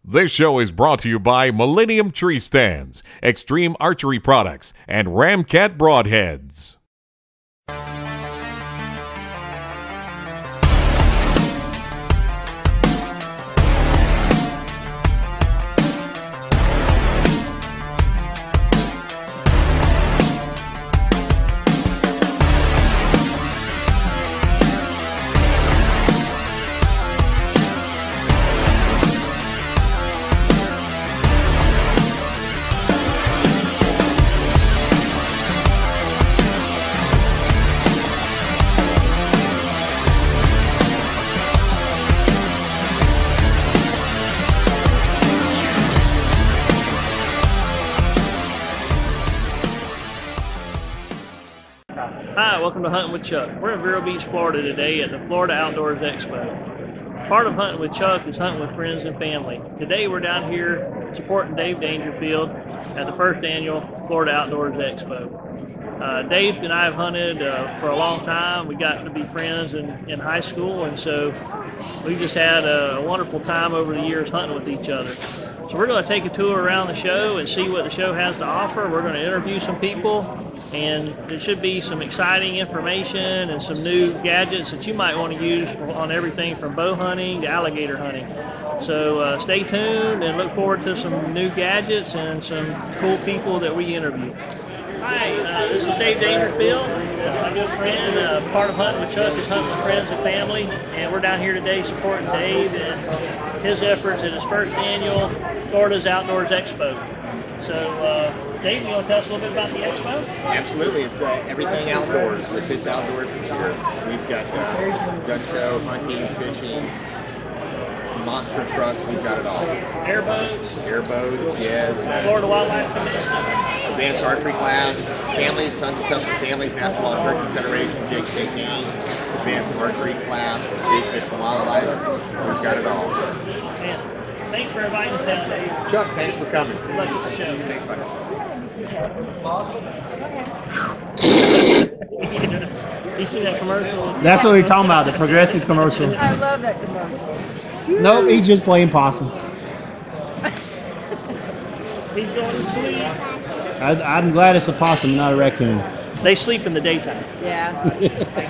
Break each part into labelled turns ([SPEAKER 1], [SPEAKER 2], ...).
[SPEAKER 1] This show is brought to you by Millennium Tree Stands, Extreme Archery Products, and Ramcat Broadheads.
[SPEAKER 2] Hi, welcome to Hunting with Chuck. We're in Vero Beach, Florida today at the Florida Outdoors Expo. Part of Hunting with Chuck is hunting with friends and family. Today we're down here supporting Dave Dangerfield at the first annual Florida Outdoors Expo. Dave and I have hunted for a long time. We got to be friends in high school, and so we just had a wonderful time over the years hunting with each other. So we're going to take a tour around the show and see what the show has to offer. We're going to interview some people, and there should be some exciting information and some new gadgets that you might want to use on everything from bow hunting to alligator hunting. So stay tuned and look forward to some new gadgets and some cool people that we interview. Hi, this is Dave Dangerfield. My good friend. Part of Hunting with Chuck is hunting with friends and family, and we're down here today supporting Dave and his efforts at his first annual Florida's Outdoors Expo. So, Dave, you want to tell us a little bit about the expo?
[SPEAKER 3] Absolutely. It's everything outdoors. It's outdoors for sure. We've got gun show, hunting, fishing, monster trucks. We've got it all.
[SPEAKER 2] Airboats,
[SPEAKER 3] yes.
[SPEAKER 2] Florida Wildlife Commission,
[SPEAKER 3] Advanced archery class, families, tons of stuff for families, National Turkey Federation, JKT, advanced archery class, big fish and wildlife. We've got it all.
[SPEAKER 2] Man, thanks for inviting us down, Dave.
[SPEAKER 3] Chuck, thanks for coming.
[SPEAKER 2] Good luck with the show.
[SPEAKER 3] Thanks, buddy.
[SPEAKER 2] Awesome. You see that commercial?
[SPEAKER 4] That's what we're talking about, the progressive commercial.
[SPEAKER 5] I love that commercial.
[SPEAKER 4] Nope, he's just playing possum.
[SPEAKER 2] He's going to sleep.
[SPEAKER 4] I'm glad it's a possum, not a raccoon.
[SPEAKER 2] They sleep in the daytime.
[SPEAKER 5] Yeah.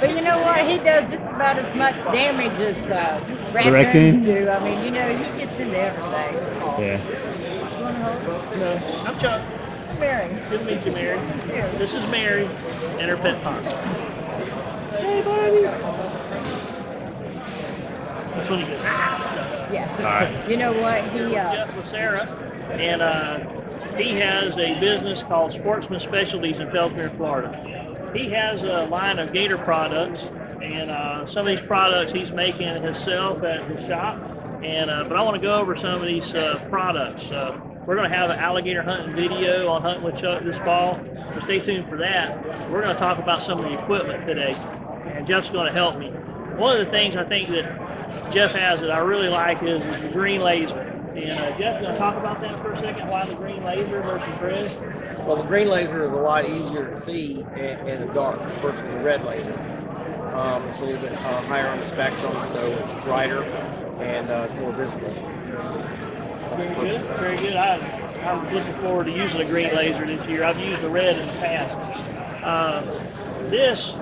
[SPEAKER 5] But you know what? He does just about as much damage as
[SPEAKER 4] raccoon?
[SPEAKER 5] raccoons do. I mean, you know, he gets into everything.
[SPEAKER 4] Yeah.
[SPEAKER 5] You want to hold?
[SPEAKER 2] No, I'm Chuck.
[SPEAKER 5] Mary.
[SPEAKER 2] Good to meet you, Mary.
[SPEAKER 5] Yeah.
[SPEAKER 2] This is Mary and her pet possum.
[SPEAKER 5] Hey, buddy.
[SPEAKER 2] That's what he does.
[SPEAKER 5] Yeah.
[SPEAKER 4] All right.
[SPEAKER 5] You know what? He,
[SPEAKER 2] Jeff with Sarah, and he has a business called Sportsman Specialties in Felsmere, Florida. He has a line of Gator products, and some of these products he's making himself at his shop. And but I want to go over some of these products. We're going to have an alligator hunting video on Hunting with Chuck this fall, so stay tuned for that. We're going to talk about some of the equipment today, and Jeff's going to help me. One of the things I think that Jeff has that I really like is the green laser. And Jeff's going to talk about that for a second, why the green laser versus red.
[SPEAKER 6] Well, the green laser is a lot easier to see in the dark versus the red laser. It's a little bit higher on the spectrum, so it's brighter and it's more visible.
[SPEAKER 2] Very good, very good. I'm looking forward to using the green laser this year. I've used the red in the past. This,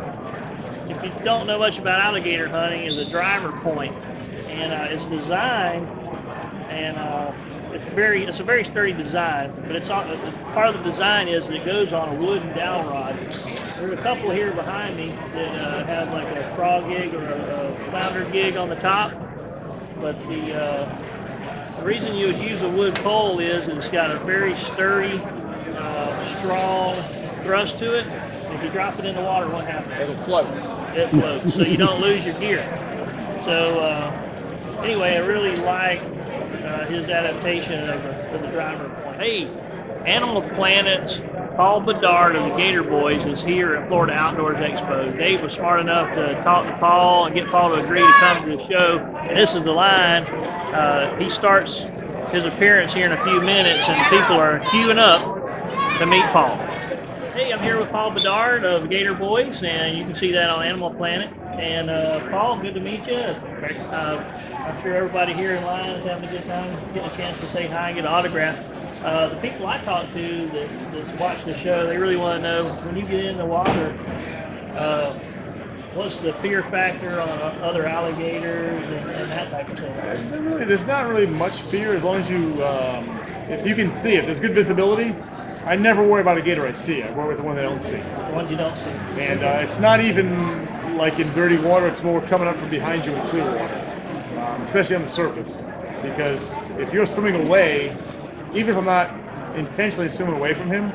[SPEAKER 2] if you don't know much about alligator hunting, is a driver point, and it's designed, and it's a very sturdy design. But it's part of the design is that it goes on a wooden dowel rod. There's a couple here behind me that have like a frog gig or a flounder gig on the top, but the reason you would use a wood pole is that it's got a very sturdy, strong thrust to it. If you drop it in the water, what happens?
[SPEAKER 6] It'll float.
[SPEAKER 2] It floats, so you don't lose your gear. So anyway, I really like his adaptation of the driver point. Hey, Animal Planet's Paul Bedard of the Gator Boys is here at Florida Outdoors Expo. Dave was smart enough to talk to Paul and get Paul to agree to come to the show. And this is the line. He starts his appearance here in a few minutes, and people are queuing up to meet Paul. Hey, I'm here with Paul Bedard of Gator Boys, and you can see that on Animal Planet. And Paul, good to meet you. I'm sure everybody here in line is having a good time, getting a chance to say hi and get an autograph. The people I talk to that watch the show, they really want to know, when you get in the water, what's the fear factor on other alligators and that type of thing?
[SPEAKER 7] There's not really much fear as long as you, if you can see it, there's good visibility. I never worry about a gator I see. I worry with the one I don't see.
[SPEAKER 2] The ones you don't see.
[SPEAKER 7] And it's not even like in dirty water, it's more coming up from behind you in clear water, especially on the surface. Because if you're swimming away, even if I'm not intentionally swimming away from him,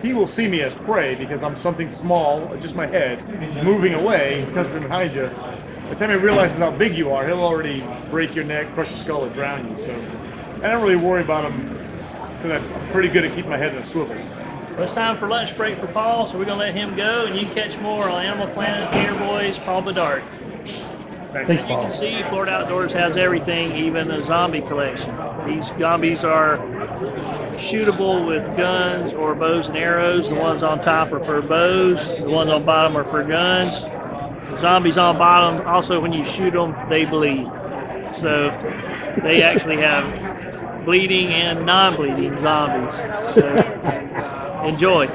[SPEAKER 7] he will see me as prey because I'm something small, just my head, moving away, comes from behind you. By the time he realizes how big you are, he'll already break your neck, crush your skull, and drown you. So I don't really worry about him, because I'm pretty good at keeping my head in a swivel.
[SPEAKER 2] Well, it's time for lunch break for Paul, so we're going to let him go, and you can catch more on Animal Planet, Gator Boys, Paul Bedard.
[SPEAKER 4] Thanks,
[SPEAKER 2] You
[SPEAKER 4] Paul.
[SPEAKER 2] can see Florida Outdoors has everything, even a zombie collection. These zombies are shootable with guns or bows and arrows. The ones on top are for bows. The ones on bottom are for guns. The zombies on bottom, also when you shoot them, they bleed. So they actually have bleeding and non-bleeding zombies. So enjoy.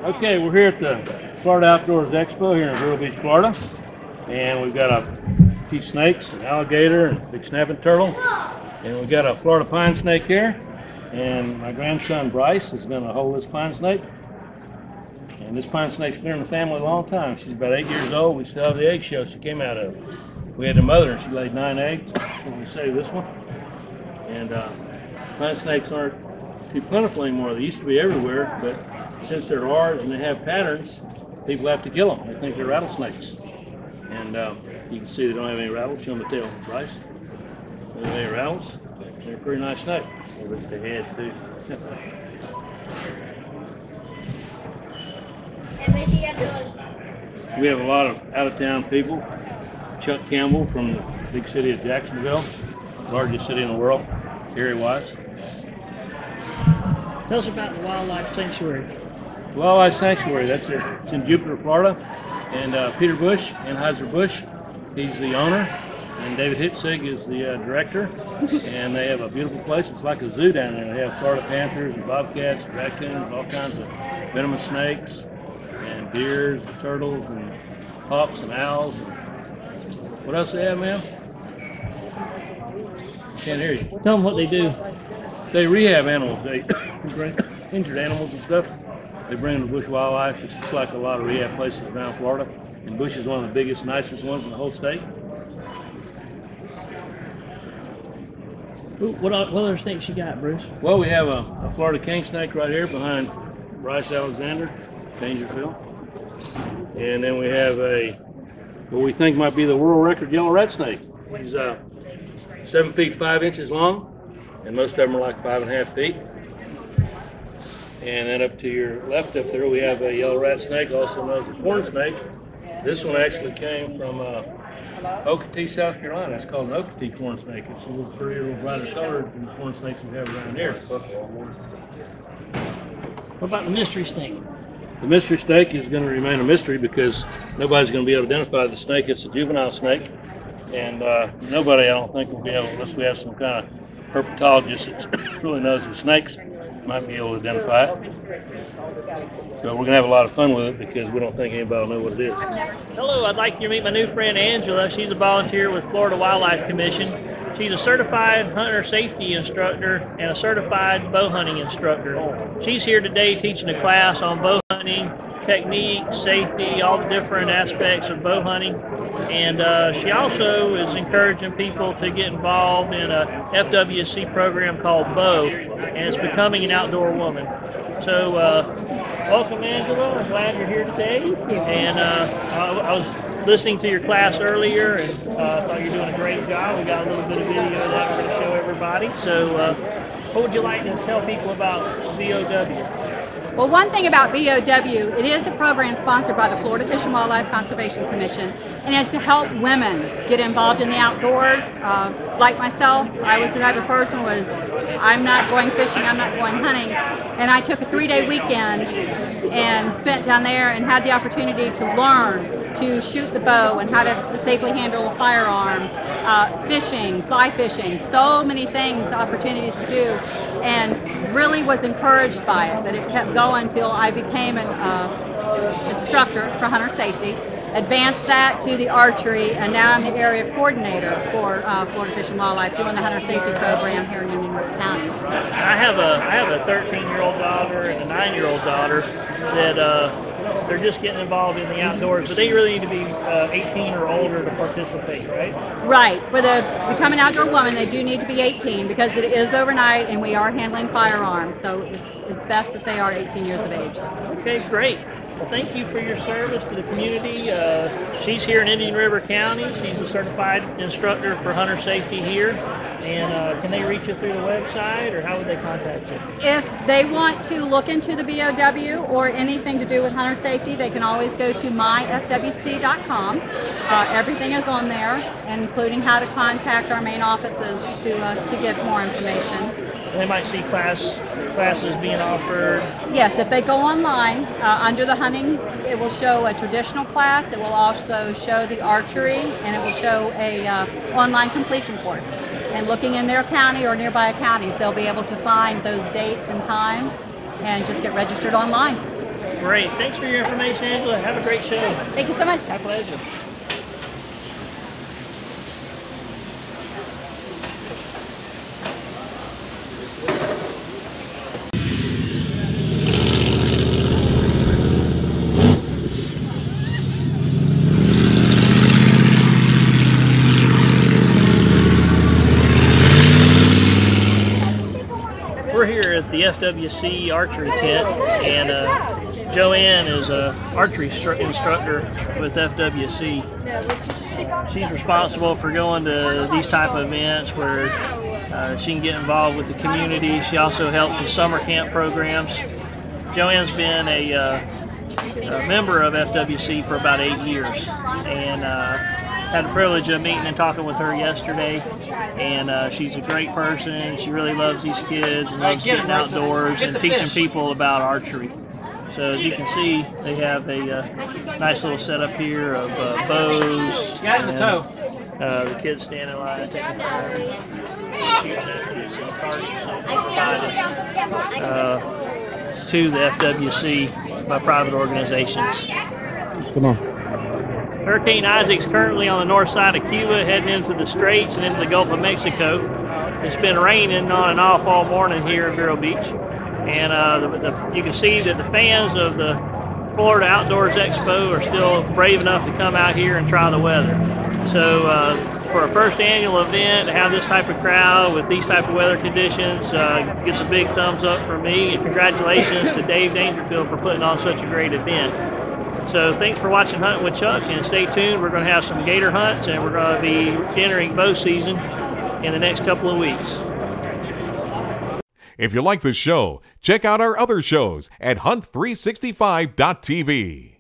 [SPEAKER 8] Okay, we're here at the Florida Outdoors Expo here in Vero Beach, Florida. And we've got a few snakes, an alligator, and a big snapping turtle. And we've got a Florida pine snake here. And my grandson Bryce is going to hold this pine snake. And this pine snake's been in the family a long time. She's about 8 years old. We still have the eggshell she came out of. We had the mother and she laid 9 eggs. We saved this one. And pine snakes aren't too plentiful anymore. They used to be everywhere, but since they're ours and they have patterns, people have to kill them. They think they're rattlesnakes. And you can see they don't have any rattles. Show them the tail, Bryce. They don't have any rattles. They're a pretty nice snake. Look at the head too. We have a lot of out-of-town people. Chuck Campbell from the big city of Jacksonville, largest city in the world, area-wise.
[SPEAKER 2] Tell us about the Wildlife Sanctuary.
[SPEAKER 8] Wildlife Sanctuary, it's in Jupiter, Florida. And Peter Bush, Anheuser-Busch, he's the owner. And David Hitzig is the director. And they have a beautiful place. It's like a zoo down there. They have Florida panthers and bobcats, and raccoons, all kinds of venomous snakes, and deers, and turtles, and hawks, and owls. What else they have, ma'am? Can't hear you.
[SPEAKER 2] Tell them what they do.
[SPEAKER 8] They rehab animals. They bring injured animals and stuff. They bring them to Bush Wildlife. It's just like a lot of rehab places around Florida. And Bush is one of the biggest, nicest ones in the whole state.
[SPEAKER 2] Ooh, what other snakes you got, Bruce?
[SPEAKER 8] Well, we have a Florida king snake right here behind Bryce Alexander, Dangerfield. And then we have what we think might be the world record yellow rat snake. He's 7 feet 5 inches long, and most of them are like 5.5 feet. And then up to your left up there, we have a yellow rat snake, also known as a corn snake. This one actually came from Okatee, South Carolina. It's called an Okatee corn snake. It's a little prettier, a little brighter colored than the corn snakes we have around here.
[SPEAKER 2] What about the mystery snake?
[SPEAKER 8] The mystery snake is going to remain a mystery because nobody's going to be able to identify the snake. It's a juvenile snake. And nobody, I don't think, will be able, unless we have some kind of herpetologist that really knows the snakes, might be able to identify it. So we're going to have a lot of fun with it because we don't think anybody will know what it is.
[SPEAKER 2] Hello, I'd like you to meet my new friend Angela. She's a volunteer with Florida Wildlife Commission. She's a certified hunter safety instructor and a certified bow hunting instructor. She's here today teaching a class on bow hunting, technique, safety, all the different aspects of bow hunting. And she also is encouraging people to get involved in a FWC program called BOW, and it's becoming an outdoor woman. So welcome, Angela. I'm glad you're here today.
[SPEAKER 5] Thank you.
[SPEAKER 2] And I was listening to your class earlier and thought you're doing a great job. We got a little bit of video that we're going to show everybody. So what would you like to tell people about BOW?
[SPEAKER 9] Well, one thing about BOW, it is a program sponsored by the Florida Fish and Wildlife Conservation Commission, and it's to help women get involved in the outdoors. Like myself, I was the type of person I'm not going fishing, I'm not going hunting, and I took a 3-day weekend and spent down there and had the opportunity to learn to shoot the bow and how to safely handle a firearm, fishing, fly fishing, so many things, opportunities to do, and really was encouraged by it, that it kept going until I became an instructor for hunter safety, advanced that to the archery, and now I'm the area coordinator for Florida Fish and Wildlife, doing the hunter safety program here in Indian River County.
[SPEAKER 2] I have a 13-year-old daughter and a 9-year-old daughter that they're just getting involved in the outdoors, but they really need to be 18 or older to participate, right?
[SPEAKER 9] Right. For the become an outdoor woman, they do need to be 18 because it is overnight and we are handling firearms, so it's best that they are 18 years of age.
[SPEAKER 2] Okay, great. Well, thank you for your service to the community. She's here in Indian River County. She's a certified instructor for hunter safety here. And can they reach you through the website, or how would they contact you?
[SPEAKER 9] If they want to look into the BOW or anything to do with hunter safety, they can always go to myfwc.com. Everything is on there, including how to contact our main offices to get more information.
[SPEAKER 2] They might see classes being offered.
[SPEAKER 9] Yes, if they go online, under the hunting, it will show a traditional class. It will also show the archery, and it will show a online completion course. And looking in their county or nearby counties, they'll be able to find those dates and times and just get registered online.
[SPEAKER 2] Great. Thanks for your information, Angela. Have a great show.
[SPEAKER 9] Thank you so much.
[SPEAKER 2] My pleasure. We're here at the FWC archery tent, and Joanne is an archery instructor with FWC. She's responsible for going to these type of events where she can get involved with the community. She also helps with summer camp programs. Joanne's been a member of FWC for about 8 years, and had the privilege of meeting and talking with her yesterday, and she's a great person. She really loves these kids and loves getting outdoors and teaching people about archery. So as you can see, they have a nice little setup here of bows. And, the kids stand in line taking turns shooting at some targets to the FWC by private organizations.
[SPEAKER 4] Come on.
[SPEAKER 2] Hurricane Isaac's currently on the north side of Cuba, heading into the Straits and into the Gulf of Mexico. It's been raining on and off all morning here at Vero Beach. And you can see that the fans of the Florida Outdoors Expo are still brave enough to come out here and try the weather. So for a first annual event, to have this type of crowd with these type of weather conditions gets a big thumbs up for me. And congratulations to Dave Dangerfield for putting on such a great event. So thanks for watching Hunting with Chuck, and stay tuned. We're going to have some gator hunts, and we're going to be entering bow season in the next couple of weeks.
[SPEAKER 1] If you like this show, check out our other shows at hunt365.tv.